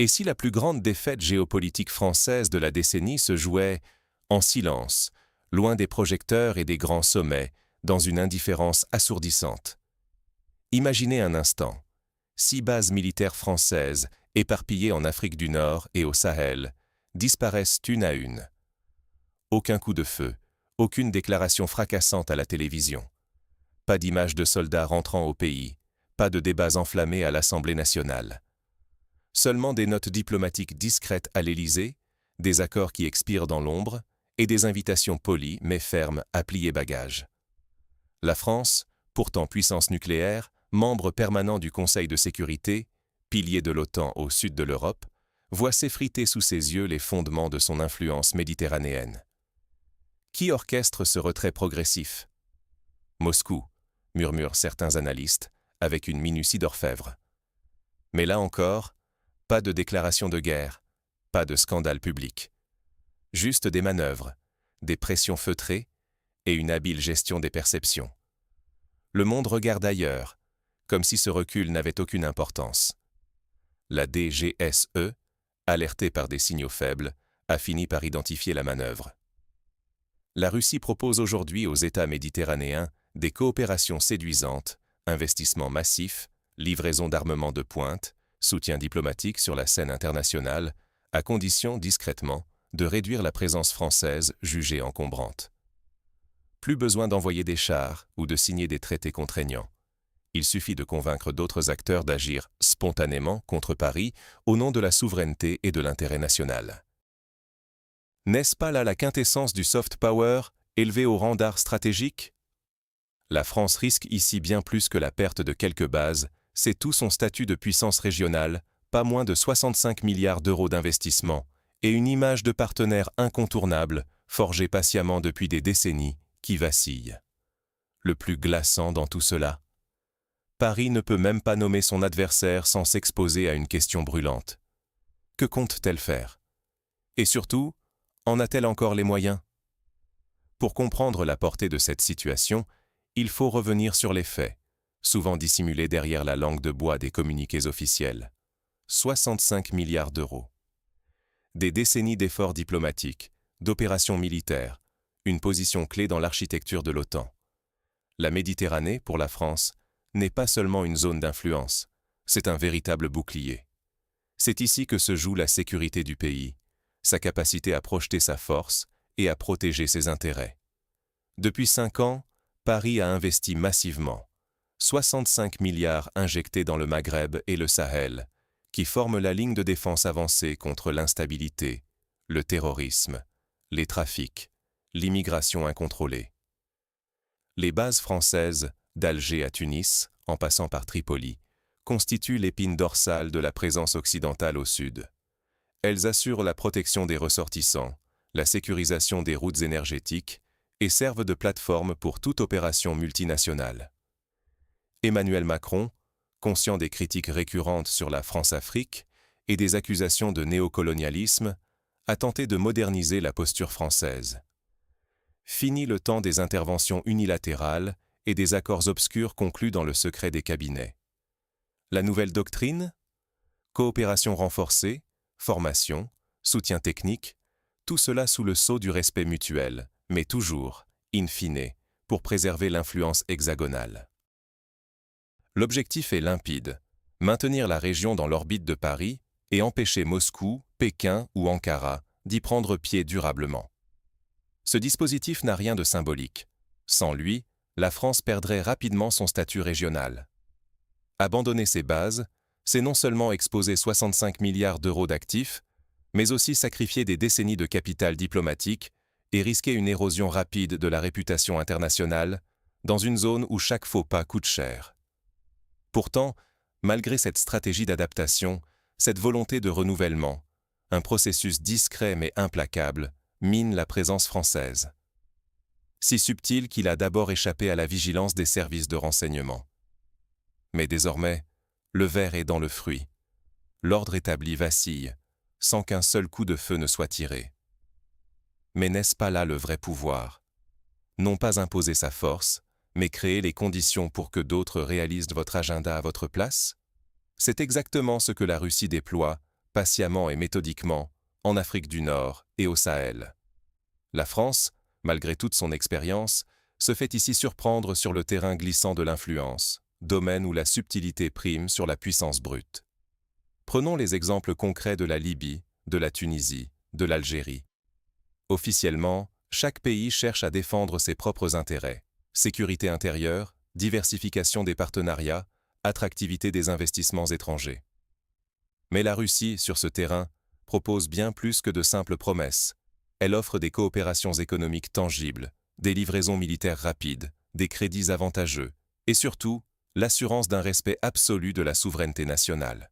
Et si la plus grande défaite géopolitique française de la décennie se jouait en silence, loin des projecteurs et des grands sommets, dans une indifférence assourdissante? Imaginez un instant, 6 bases militaires françaises, éparpillées en Afrique du Nord et au Sahel, disparaissent une à une. Aucun coup de feu, aucune déclaration fracassante à la télévision. Pas d'images de soldats rentrant au pays, pas de débats enflammés à l'Assemblée nationale. Seulement des notes diplomatiques discrètes à l'Élysée, des accords qui expirent dans l'ombre et des invitations polies mais fermes à plier bagages. La France, pourtant puissance nucléaire, membre permanent du Conseil de sécurité, pilier de l'OTAN au sud de l'Europe, voit s'effriter sous ses yeux les fondements de son influence méditerranéenne. Qui orchestre ce retrait progressif? Moscou, murmurent certains analystes, avec une minutie d'orfèvre. Mais là encore, pas de déclaration de guerre, pas de scandale public. Juste des manœuvres, des pressions feutrées et une habile gestion des perceptions. Le monde regarde ailleurs, comme si ce recul n'avait aucune importance. La DGSE, alertée par des signaux faibles, a fini par identifier la manœuvre. La Russie propose aujourd'hui aux États méditerranéens des coopérations séduisantes, investissements massifs, livraison d'armements de pointe, soutien diplomatique sur la scène internationale, à condition, discrètement, de réduire la présence française jugée encombrante. Plus besoin d'envoyer des chars ou de signer des traités contraignants. Il suffit de convaincre d'autres acteurs d'agir spontanément contre Paris au nom de la souveraineté et de l'intérêt national. N'est-ce pas là la quintessence du soft power, élevé au rang d'art stratégique? La France risque ici bien plus que la perte de quelques bases, c'est tout son statut de puissance régionale, pas moins de 65 milliards d'euros d'investissement, et une image de partenaire incontournable, forgée patiemment depuis des décennies, qui vacille. Le plus glaçant dans tout cela, Paris ne peut même pas nommer son adversaire sans s'exposer à une question brûlante. Que compte-t-elle faire? Et surtout, en a-t-elle encore les moyens? Pour comprendre la portée de cette situation, il faut revenir sur les faits, souvent dissimulés derrière la langue de bois des communiqués officiels. 65 milliards d'euros. Des décennies d'efforts diplomatiques, d'opérations militaires, une position clé dans l'architecture de l'OTAN. La Méditerranée, pour la France, n'est pas seulement une zone d'influence, c'est un véritable bouclier. C'est ici que se joue la sécurité du pays, sa capacité à projeter sa force et à protéger ses intérêts. Depuis 5 ans, Paris a investi massivement, 65 milliards injectés dans le Maghreb et le Sahel, qui forment la ligne de défense avancée contre l'instabilité, le terrorisme, les trafics, l'immigration incontrôlée. Les bases françaises, d'Alger à Tunis, en passant par Tripoli, constituent l'épine dorsale de la présence occidentale au sud. Elles assurent la protection des ressortissants, la sécurisation des routes énergétiques et servent de plateforme pour toute opération multinationale. Emmanuel Macron, conscient des critiques récurrentes sur la France-Afrique et des accusations de néocolonialisme, a tenté de moderniser la posture française. Fini le temps des interventions unilatérales et des accords obscurs conclus dans le secret des cabinets. La nouvelle doctrine? Coopération renforcée, formation, soutien technique, tout cela sous le sceau du respect mutuel, mais toujours, in fine, pour préserver l'influence hexagonale. L'objectif est limpide, maintenir la région dans l'orbite de Paris et empêcher Moscou, Pékin ou Ankara d'y prendre pied durablement. Ce dispositif n'a rien de symbolique. Sans lui, la France perdrait rapidement son statut régional. Abandonner ses bases, c'est non seulement exposer 65 milliards d'euros d'actifs, mais aussi sacrifier des décennies de capital diplomatique et risquer une érosion rapide de la réputation internationale dans une zone où chaque faux pas coûte cher. Pourtant, malgré cette stratégie d'adaptation, cette volonté de renouvellement, un processus discret mais implacable, mine la présence française. Si subtil qu'il a d'abord échappé à la vigilance des services de renseignement. Mais désormais, le ver est dans le fruit. L'ordre établi vacille, sans qu'un seul coup de feu ne soit tiré. Mais n'est-ce pas là le vrai pouvoir? Non pas imposer sa force, mais créer les conditions pour que d'autres réalisent votre agenda à votre place? C'est exactement ce que la Russie déploie, patiemment et méthodiquement, en Afrique du Nord et au Sahel. La France, malgré toute son expérience, se fait ici surprendre sur le terrain glissant de l'influence, domaine où la subtilité prime sur la puissance brute. Prenons les exemples concrets de la Libye, de la Tunisie, de l'Algérie. Officiellement, chaque pays cherche à défendre ses propres intérêts, sécurité intérieure, diversification des partenariats, attractivité des investissements étrangers. Mais la Russie, sur ce terrain, propose bien plus que de simples promesses. Elle offre des coopérations économiques tangibles, des livraisons militaires rapides, des crédits avantageux, et surtout, l'assurance d'un respect absolu de la souveraineté nationale.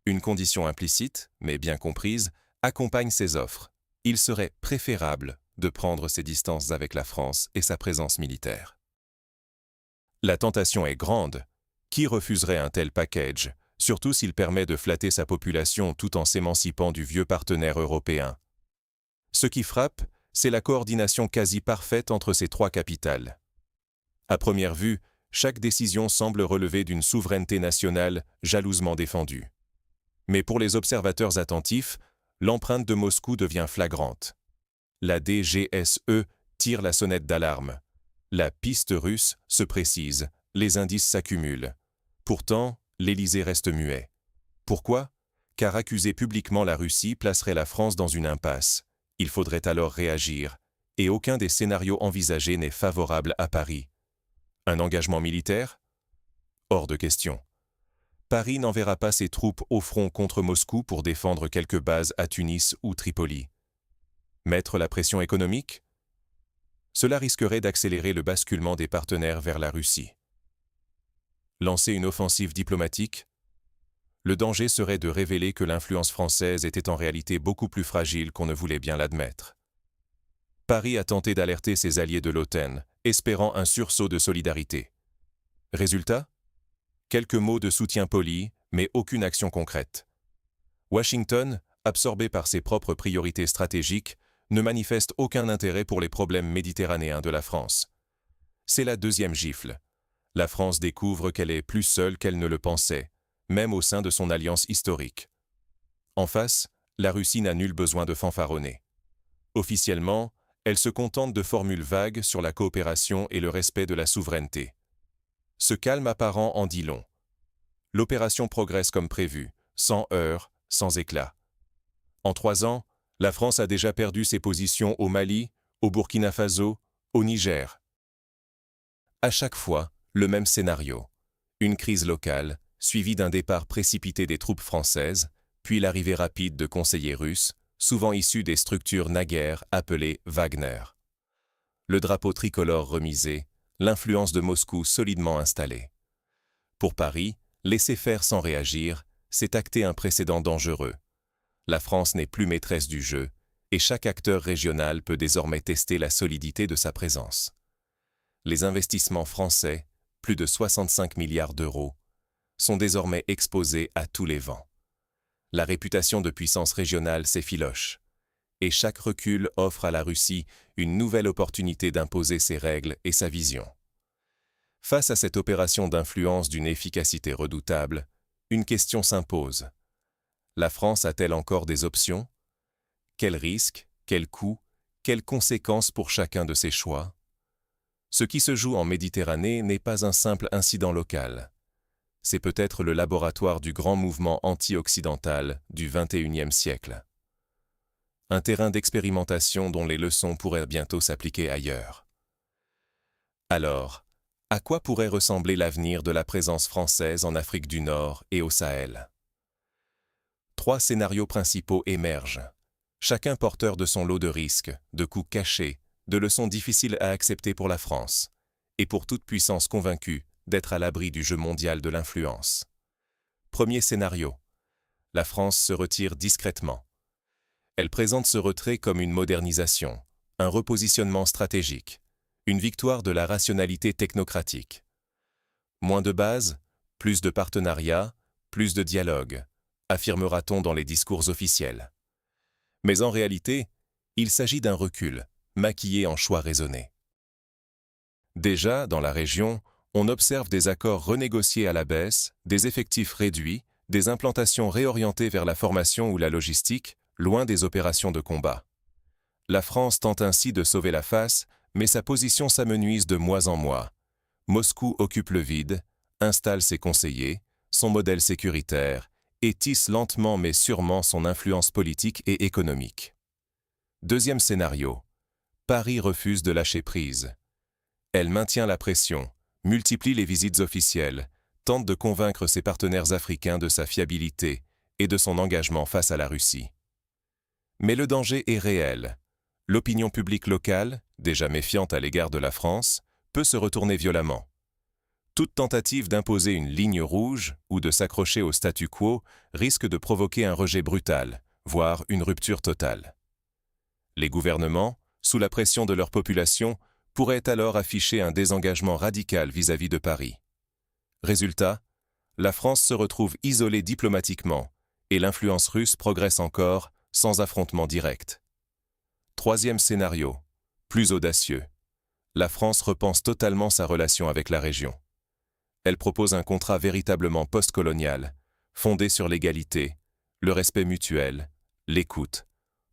Une condition implicite, mais bien comprise, accompagne ces offres. Il serait préférable de prendre ses distances avec la France et sa présence militaire. La tentation est grande. Qui refuserait un tel package, surtout s'il permet de flatter sa population tout en s'émancipant du vieux partenaire européen? Ce qui frappe, c'est la coordination quasi parfaite entre ces trois capitales. À première vue, chaque décision semble relever d'une souveraineté nationale jalousement défendue. Mais pour les observateurs attentifs, l'empreinte de Moscou devient flagrante. La DGSE tire la sonnette d'alarme. La piste russe se précise, les indices s'accumulent. Pourtant, l'Élysée reste muet. Pourquoi? Car accuser publiquement la Russie placerait la France dans une impasse. Il faudrait alors réagir, et aucun des scénarios envisagés n'est favorable à Paris. Un engagement militaire? Hors de question. Paris n'enverra pas ses troupes au front contre Moscou pour défendre quelques bases à Tunis ou Tripoli. Mettre la pression économique? Cela risquerait d'accélérer le basculement des partenaires vers la Russie. Lancer une offensive diplomatique? Le danger serait de révéler que l'influence française était en réalité beaucoup plus fragile qu'on ne voulait bien l'admettre. Paris a tenté d'alerter ses alliés de l'OTAN, espérant un sursaut de solidarité. Résultat? Quelques mots de soutien poli, mais aucune action concrète. Washington, absorbé par ses propres priorités stratégiques, ne manifeste aucun intérêt pour les problèmes méditerranéens de la France. C'est la deuxième gifle. La France découvre qu'elle est plus seule qu'elle ne le pensait, même au sein de son alliance historique. En face, la Russie n'a nul besoin de fanfaronner. Officiellement, elle se contente de formules vagues sur la coopération et le respect de la souveraineté. Ce calme apparent en dit long. L'opération progresse comme prévu, sans heurts, sans éclat. En 3 ans, la France a déjà perdu ses positions au Mali, au Burkina Faso, au Niger. À chaque fois, le même scénario. Une crise locale, suivie d'un départ précipité des troupes françaises, puis l'arrivée rapide de conseillers russes, souvent issus des structures naguère appelées Wagner. Le drapeau tricolore remisé, l'influence de Moscou solidement installée. Pour Paris, laisser faire sans réagir, c'est acter un précédent dangereux. La France n'est plus maîtresse du jeu, et chaque acteur régional peut désormais tester la solidité de sa présence. Les investissements français, plus de 65 milliards d'euros, sont désormais exposés à tous les vents. La réputation de puissance régionale s'effiloche, et chaque recul offre à la Russie une nouvelle opportunité d'imposer ses règles et sa vision. Face à cette opération d'influence d'une efficacité redoutable, une question s'impose. La France a-t-elle encore des options? Quels risques, quels coûts, quelles conséquences pour chacun de ses choix? Ce qui se joue en Méditerranée n'est pas un simple incident local. C'est peut-être le laboratoire du grand mouvement anti-occidental du XXIe siècle. Un terrain d'expérimentation dont les leçons pourraient bientôt s'appliquer ailleurs. Alors, à quoi pourrait ressembler l'avenir de la présence française en Afrique du Nord et au Sahel? 3 scénarios principaux émergent, chacun porteur de son lot de risques, de coups cachés, de leçons difficiles à accepter pour la France, et pour toute puissance convaincue d'être à l'abri du jeu mondial de l'influence. Premier scénario. La France se retire discrètement. Elle présente ce retrait comme une modernisation, un repositionnement stratégique, une victoire de la rationalité technocratique. Moins de bases, plus de partenariats, plus de dialogue, affirmera-t-on dans les discours officiels. Mais en réalité, il s'agit d'un recul, maquillé en choix raisonnés. Déjà, dans la région, on observe des accords renégociés à la baisse, des effectifs réduits, des implantations réorientées vers la formation ou la logistique, loin des opérations de combat. La France tente ainsi de sauver la face, mais sa position s'amenuise de mois en mois. Moscou occupe le vide, installe ses conseillers, son modèle sécuritaire, et tisse lentement mais sûrement son influence politique et économique. Deuxième scénario. Paris refuse de lâcher prise. Elle maintient la pression, multiplie les visites officielles, tente de convaincre ses partenaires africains de sa fiabilité et de son engagement face à la Russie. Mais le danger est réel. L'opinion publique locale, déjà méfiante à l'égard de la France, peut se retourner violemment. Toute tentative d'imposer une ligne rouge ou de s'accrocher au statu quo risque de provoquer un rejet brutal, voire une rupture totale. Les gouvernements, sous la pression de leur population, pourraient alors afficher un désengagement radical vis-à-vis de Paris. Résultat, la France se retrouve isolée diplomatiquement et l'influence russe progresse encore sans affrontement direct. Troisième scénario, plus audacieux. La France repense totalement sa relation avec la région. Elle propose un contrat véritablement postcolonial, fondé sur l'égalité, le respect mutuel, l'écoute,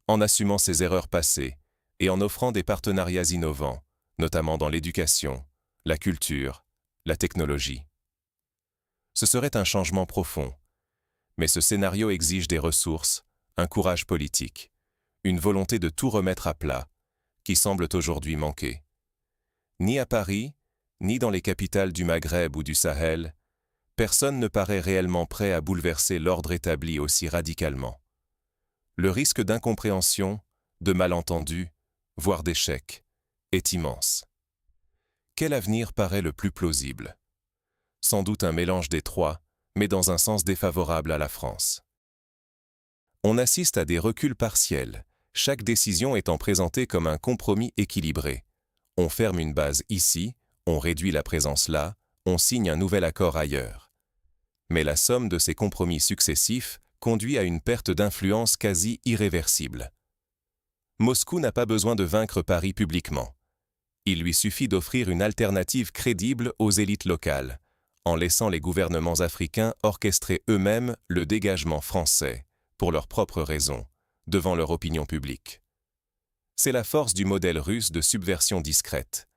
en assumant ses erreurs passées et en offrant des partenariats innovants, notamment dans l'éducation, la culture, la technologie. Ce serait un changement profond, mais ce scénario exige des ressources, un courage politique, une volonté de tout remettre à plat, qui semblent aujourd'hui manquer. Ni à Paris, ni dans les capitales du Maghreb ou du Sahel, personne ne paraît réellement prêt à bouleverser l'ordre établi aussi radicalement. Le risque d'incompréhension, de malentendus, voire d'échec, est immense. Quel avenir paraît le plus plausible? Sans doute un mélange des trois, mais dans un sens défavorable à la France. On assiste à des reculs partiels, chaque décision étant présentée comme un compromis équilibré. On ferme une base ici, on réduit la présence là, on signe un nouvel accord ailleurs. Mais la somme de ces compromis successifs conduit à une perte d'influence quasi irréversible. Moscou n'a pas besoin de vaincre Paris publiquement. Il lui suffit d'offrir une alternative crédible aux élites locales, en laissant les gouvernements africains orchestrer eux-mêmes le dégagement français, pour leurs propres raisons, devant leur opinion publique. C'est la force du modèle russe de subversion discrète.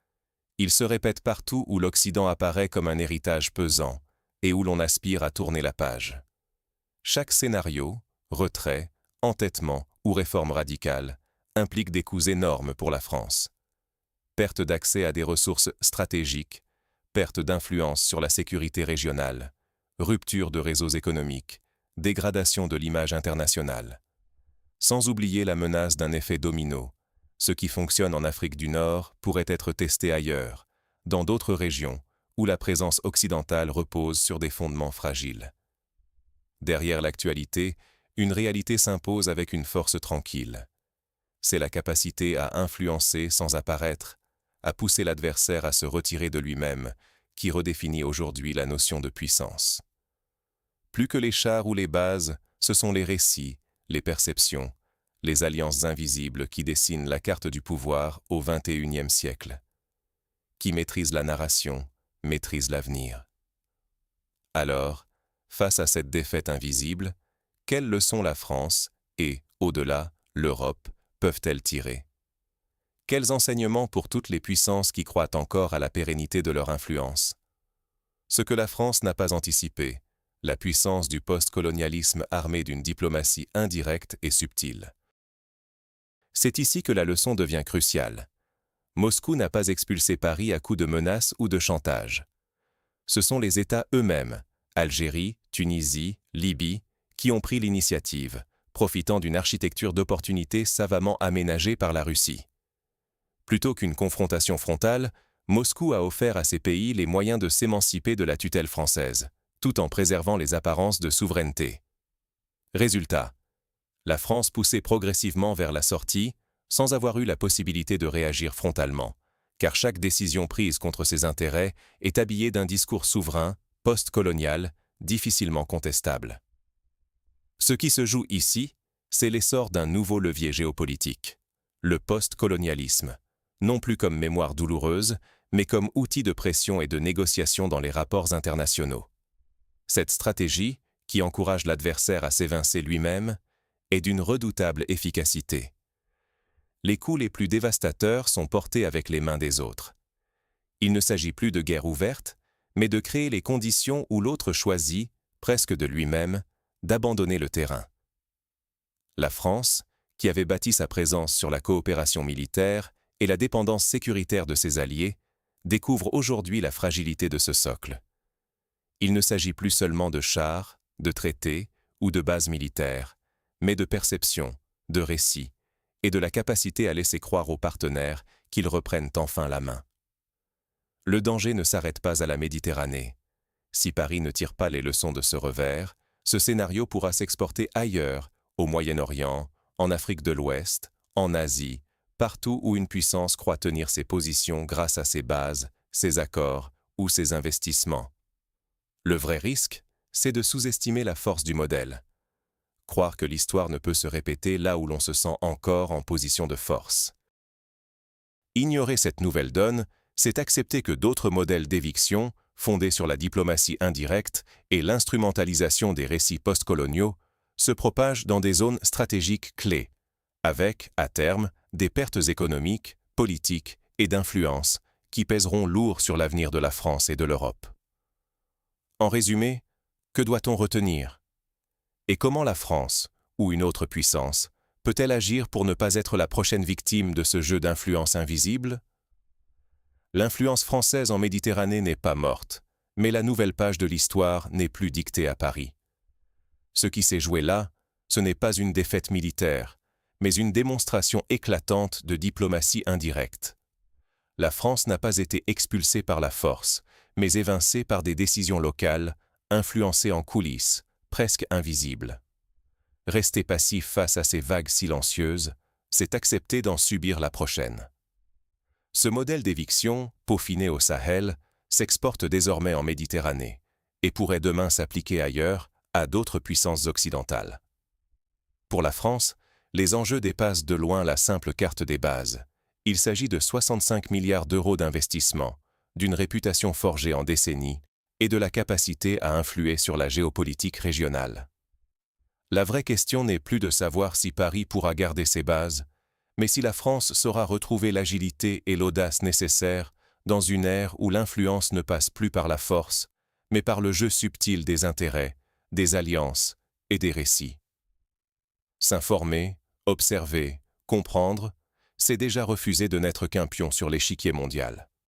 Il se répète partout où l'Occident apparaît comme un héritage pesant et où l'on aspire à tourner la page. Chaque scénario, retrait, entêtement ou réforme radicale, implique des coûts énormes pour la France. Perte d'accès à des ressources stratégiques, perte d'influence sur la sécurité régionale, rupture de réseaux économiques, dégradation de l'image internationale. Sans oublier la menace d'un effet domino. Ce qui fonctionne en Afrique du Nord pourrait être testé ailleurs, dans d'autres régions, où la présence occidentale repose sur des fondements fragiles. Derrière l'actualité, une réalité s'impose avec une force tranquille. C'est la capacité à influencer sans apparaître, à pousser l'adversaire à se retirer de lui-même, qui redéfinit aujourd'hui la notion de puissance. Plus que les chars ou les bases, ce sont les récits, les perceptions, les alliances invisibles qui dessinent la carte du pouvoir au XXIe siècle. Qui maîtrise la narration, maîtrise l'avenir. Alors, face à cette défaite invisible, quelles leçons la France et, au-delà, l'Europe peuvent-elles tirer? Quels enseignements pour toutes les puissances qui croient encore à la pérennité de leur influence? Ce que la France n'a pas anticipé, la puissance du post-colonialisme armé d'une diplomatie indirecte et subtile. C'est ici que la leçon devient cruciale. Moscou n'a pas expulsé Paris à coups de menaces ou de chantage. Ce sont les États eux-mêmes, Algérie, Tunisie, Libye, qui ont pris l'initiative, profitant d'une architecture d'opportunités savamment aménagée par la Russie. Plutôt qu'une confrontation frontale, Moscou a offert à ces pays les moyens de s'émanciper de la tutelle française, tout en préservant les apparences de souveraineté. Résultat, la France poussait progressivement vers la sortie, sans avoir eu la possibilité de réagir frontalement, car chaque décision prise contre ses intérêts est habillée d'un discours souverain, post-colonial, difficilement contestable. Ce qui se joue ici, c'est l'essor d'un nouveau levier géopolitique, le post-colonialisme, non plus comme mémoire douloureuse, mais comme outil de pression et de négociation dans les rapports internationaux. Cette stratégie, qui encourage l'adversaire à s'évincer lui-même, est d'une redoutable efficacité. Les coups les plus dévastateurs sont portés avec les mains des autres. Il ne s'agit plus de guerre ouverte, mais de créer les conditions où l'autre choisit, presque de lui-même, d'abandonner le terrain. La France, qui avait bâti sa présence sur la coopération militaire et la dépendance sécuritaire de ses alliés, découvre aujourd'hui la fragilité de ce socle. Il ne s'agit plus seulement de chars, de traités ou de bases militaires, mais de perception, de récits et de la capacité à laisser croire aux partenaires qu'ils reprennent enfin la main. Le danger ne s'arrête pas à la Méditerranée. Si Paris ne tire pas les leçons de ce revers, ce scénario pourra s'exporter ailleurs, au Moyen-Orient, en Afrique de l'Ouest, en Asie, partout où une puissance croit tenir ses positions grâce à ses bases, ses accords ou ses investissements. Le vrai risque, c'est de sous-estimer la force du modèle. Croire que l'histoire ne peut se répéter là où l'on se sent encore en position de force. Ignorer cette nouvelle donne, c'est accepter que d'autres modèles d'éviction, fondés sur la diplomatie indirecte et l'instrumentalisation des récits postcoloniaux, se propagent dans des zones stratégiques clés, avec, à terme, des pertes économiques, politiques et d'influence qui pèseront lourd sur l'avenir de la France et de l'Europe. En résumé, que doit-on retenir? Et comment la France, ou une autre puissance, peut-elle agir pour ne pas être la prochaine victime de ce jeu d'influence invisible? L'influence française en Méditerranée n'est pas morte, mais la nouvelle page de l'histoire n'est plus dictée à Paris. Ce qui s'est joué là, ce n'est pas une défaite militaire, mais une démonstration éclatante de diplomatie indirecte. La France n'a pas été expulsée par la force, mais évincée par des décisions locales, influencées en coulisses, presque invisibles. Rester passif face à ces vagues silencieuses, c'est accepter d'en subir la prochaine. Ce modèle d'éviction, peaufiné au Sahel, s'exporte désormais en Méditerranée et pourrait demain s'appliquer ailleurs, à d'autres puissances occidentales. Pour la France, les enjeux dépassent de loin la simple carte des bases. Il s'agit de 65 milliards d'euros d'investissement, d'une réputation forgée en décennies et de la capacité à influer sur la géopolitique régionale. La vraie question n'est plus de savoir si Paris pourra garder ses bases, mais si la France saura retrouver l'agilité et l'audace nécessaires dans une ère où l'influence ne passe plus par la force, mais par le jeu subtil des intérêts, des alliances et des récits. S'informer, observer, comprendre, c'est déjà refuser de n'être qu'un pion sur l'échiquier mondial.